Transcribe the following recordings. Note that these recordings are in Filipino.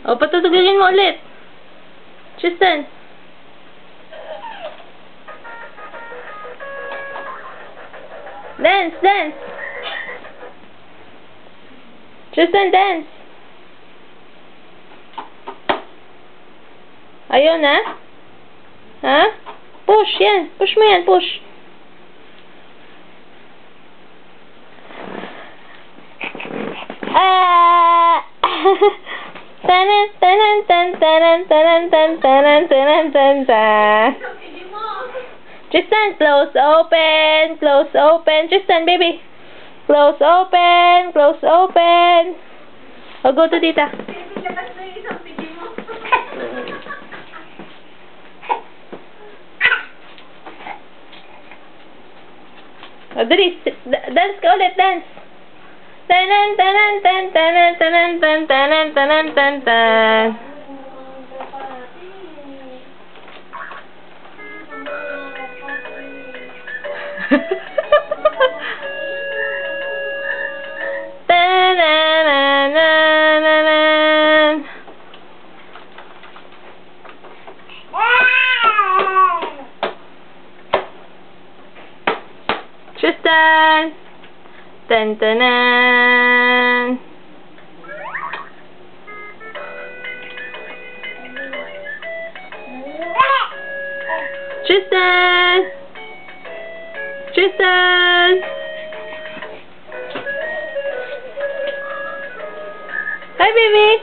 O, patutugin mo ulit. Tristan. Dance, dance. Tristan, dance. Ayaw na? Ha? Push, yan. Push mo yan, push. Tanan, tanan, tan, tanan, tanan, tan, tanan, tanan, tan, tan. Tristan, close, open, close, open. Tristan, baby. Close, open, close, open. O, go to tita. O, dali. Dance ka ulit, dance. Tanan, tanan, tan, tanan, tanan, tan, tanan, tanan, tan, tan. Tananananan. Tristan. Tan tanan. Tristan. Tristan. Hi, baby.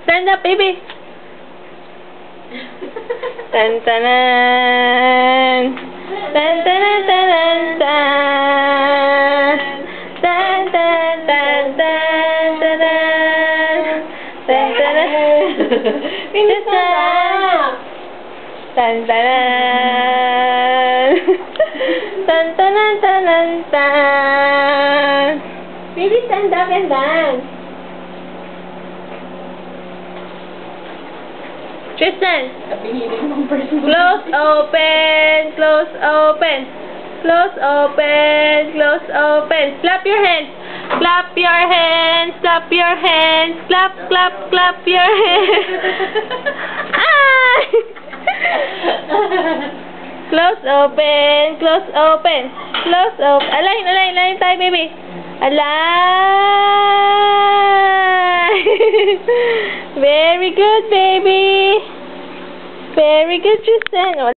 Stand up, baby. Tan tanan. Tan tanan tanan tan. Tan tan tan tan tanan. Tan tanan. Tristan. Tan tanan. Tan tanan tanan tan. Baby, stand up and dance. Tristan, close, open, close, open, close, open, close, open. Clap your hands, clap your hands, clap your hands, clap, clap, clap your hands. Ah! Close, open, close, open, close, open. Align, align, align tayo, baby. Align. Very good, baby. Very good, Tristan.